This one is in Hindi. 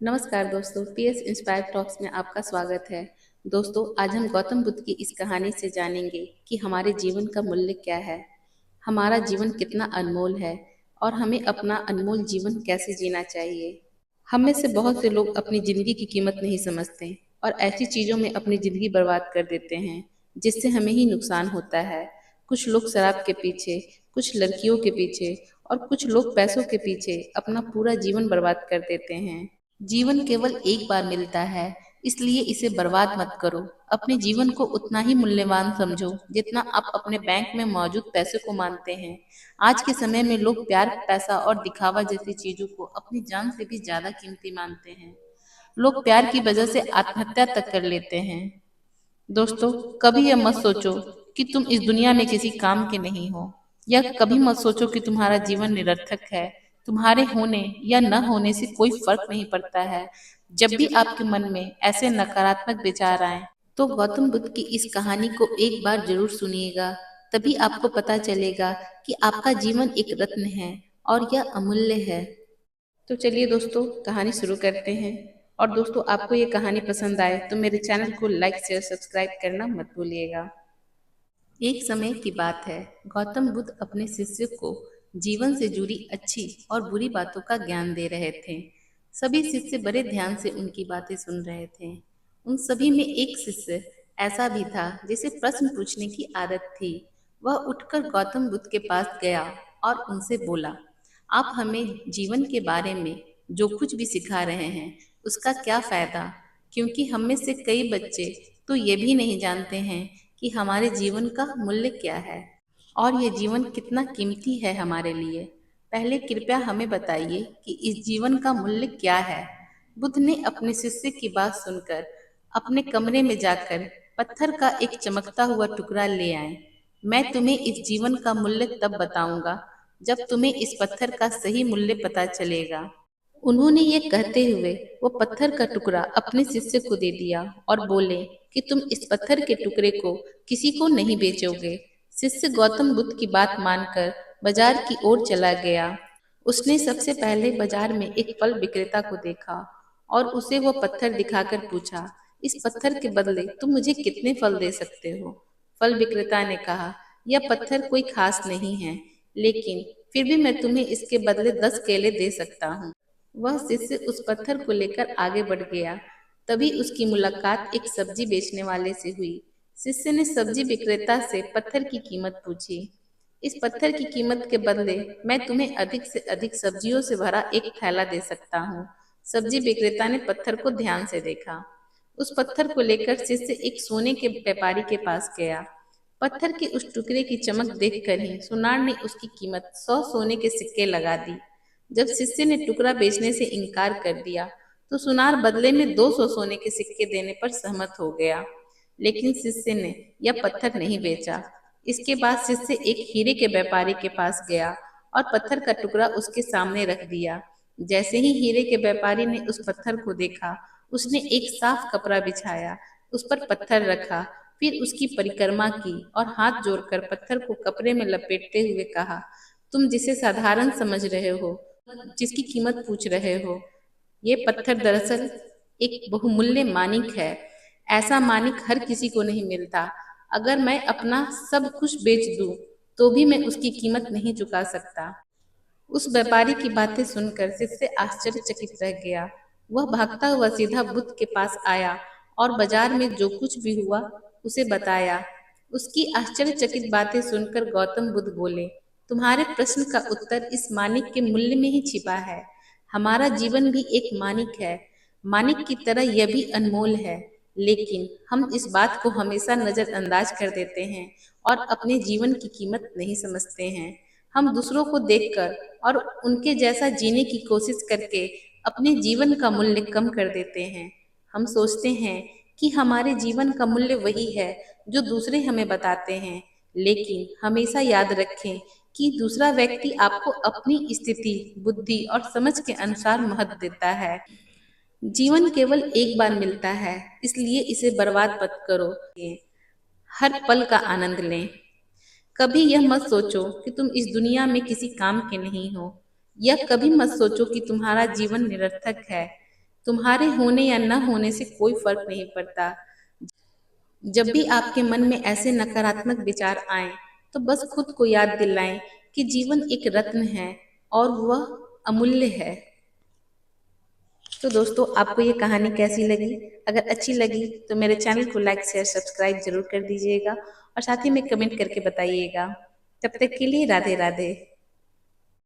नमस्कार दोस्तों, पीएस इंस्पायर टॉक्स में आपका स्वागत है। दोस्तों, आज हम गौतम बुद्ध की इस कहानी से जानेंगे कि हमारे जीवन का मूल्य क्या है, हमारा जीवन कितना अनमोल है और हमें अपना अनमोल जीवन कैसे जीना चाहिए। हम में से बहुत से लोग अपनी ज़िंदगी की कीमत नहीं समझते और ऐसी चीज़ों में अपनी ज़िंदगी बर्बाद कर देते हैं जिससे हमें ही नुकसान होता है। कुछ लोग शराब के पीछे, कुछ लड़कियों के पीछे और कुछ लोग पैसों के पीछे अपना पूरा जीवन बर्बाद कर देते हैं। जीवन केवल एक बार मिलता है, इसलिए इसे बर्बाद मत करो। अपने जीवन को उतना ही मूल्यवान समझो जितना आप अपने बैंक में मौजूद पैसे को मानते हैं। आज के समय में लोग प्यार, पैसा और दिखावा जैसी चीजों को अपनी जान से भी ज्यादा कीमती मानते हैं। लोग प्यार की वजह से आत्महत्या तक कर लेते हैं। दोस्तों, कभी यह मत सोचो कि तुम इस दुनिया में किसी काम के नहीं हो, या कभी मत सोचो कि तुम्हारा जीवन निरर्थक है। तुम्हारे होने या न होने से कोई फर्क नहीं पड़ता है। जब भी आपके मन में ऐसे नकारात्मक विचार आए, तो गौतम बुद्ध की इस कहानी को एक बार जरूर सुनिएगा। तभी आपको पता चलेगा कि आपका जीवन एक रत्न है और यह अमूल्य है। तो चलिए दोस्तों, कहानी शुरू करते हैं। और दोस्तों, आपको ये कहानी पसंद आए तो मेरे चैनल को लाइक शेयर सब्सक्राइब करना मत भूलिएगा। एक समय की बात है, गौतम बुद्ध अपने शिष्य को जीवन से जुड़ी अच्छी और बुरी बातों का ज्ञान दे रहे थे। सभी शिष्य बड़े ध्यान से उनकी बातें सुन रहे थे। उन सभी में एक शिष्य ऐसा भी था जिसे प्रश्न पूछने की आदत थी। वह उठकर गौतम बुद्ध के पास गया और उनसे बोला, आप हमें जीवन के बारे में जो कुछ भी सिखा रहे हैं, उसका क्या फायदा? क्योंकि हम में से कई बच्चे तो ये भी नहीं जानते हैं कि हमारे जीवन का मूल्य क्या है और ये जीवन कितना कीमती है हमारे लिए। पहले कृपया हमें बताइए कि इस जीवन का मूल्य क्या है। बुद्ध ने अपने शिष्य की बात सुनकर अपने कमरे में जाकर पत्थर का एक चमकता हुआ टुकड़ा ले आए। मैं तुम्हें इस जीवन का मूल्य तब बताऊंगा जब तुम्हें इस पत्थर का सही मूल्य पता चलेगा। उन्होंने ये कहते हुए वो पत्थर का टुकड़ा अपने शिष्य को दे दिया और बोले कि तुम इस पत्थर के टुकड़े को किसी को नहीं बेचोगे। शिष्य गौतम बुद्ध की बात मानकर बाजार की ओर चला गया। उसने सबसे पहले बाजार में एक फल विक्रेता को देखा और उसे वो पत्थर दिखाकर पूछा, इस पत्थर के बदले तुम मुझे कितने फल दे सकते हो? फल विक्रेता ने कहा, यह पत्थर कोई खास नहीं है, लेकिन फिर भी मैं तुम्हें इसके बदले 10 केले दे सकता हूँ। वह शिष्य उस पत्थर को लेकर आगे बढ़ गया। तभी उसकी मुलाकात एक सब्जी बेचने वाले से हुई। शिष्य ने सब्जी विक्रेता से पत्थर की कीमत पूछी। इस पत्थर की कीमत के बदले मैं तुम्हें अधिक से अधिक सब्जियों से भरा एक थैला दे सकता हूँ। सब्जी विक्रेता ने पत्थर को ध्यान से देखा। उस पत्थर को लेकर शिष्य एक सोने के व्यापारी के पास गया। पत्थर के उस टुकड़े की चमक देखकर ही सुनार ने उसकी कीमत 100 सोने के सिक्के लगा दी। जब शिष्य ने टुकड़ा बेचने से इनकार कर दिया, तो सुनार बदले में 200 सोने के सिक्के देने पर सहमत हो गया। लेकिन शिष्य ने यह पत्थर नहीं बेचा। इसके बाद शिष्य एक हीरे के व्यापारी के पास गया और पत्थर का टुकड़ा उसके सामने रख दिया। जैसे ही हीरे के व्यापारी ने उस पत्थर को देखा, उसने एक साफ कपड़ा बिछाया, उस पर पत्थर रखा, फिर उसकी परिक्रमा की और हाथ जोड़कर पत्थर को कपड़े में लपेटते हुए कहा, तुम जिसे साधारण समझ रहे हो, जिसकी कीमत पूछ रहे हो, ये पत्थर दरअसल एक बहुमूल्य मानिक है। ऐसा मानिक हर किसी को नहीं मिलता। अगर मैं अपना सब कुछ बेच दूं, तो भी मैं उसकी कीमत नहीं चुका सकता। उस व्यापारी की बातें सुनकर शिष्य आश्चर्यचकित रह गया। वह भागता हुआ सीधा बुद्ध के पास आया और बाजार में जो कुछ भी हुआ उसे बताया। उसकी आश्चर्यचकित बातें सुनकर गौतम बुद्ध बोले, तुम्हारे प्रश्न का उत्तर इस मानिक के मूल्य में ही छिपा है। हमारा जीवन भी एक मानिक है। मानिक की तरह यह भी अनमोल है, लेकिन हम इस बात को हमेशा नजरअंदाज कर देते हैं और अपने जीवन की कीमत नहीं समझते हैं। हम दूसरों को देखकर और उनके जैसा जीने की कोशिश करके अपने जीवन का मूल्य कम कर देते हैं। हम सोचते हैं कि हमारे जीवन का मूल्य वही है जो दूसरे हमें बताते हैं, लेकिन हमेशा याद रखें कि दूसरा व्यक्ति आपको अपनी स्थिति, बुद्धि और समझ के अनुसार महत्व देता है। जीवन केवल एक बार मिलता है, इसलिए इसे बर्बाद मत करो। हर पल का आनंद लें। कभी यह मत सोचो कि तुम इस दुनिया में किसी काम के नहीं हो। यह कभी मत सोचो कि तुम्हारा जीवन निरर्थक है। तुम्हारे होने या न होने से कोई फर्क नहीं पड़ता। जब भी आपके मन में ऐसे नकारात्मक विचार आए, तो बस खुद को याद दिलाएं कि जीवन एक रत्न है और वह अमूल्य है। तो दोस्तों, आपको ये कहानी कैसी लगी? अगर अच्छी लगी तो मेरे चैनल को लाइक शेयर सब्सक्राइब जरूर कर दीजिएगा और साथ ही में कमेंट करके बताइएगा। तब तक के लिए राधे राधे।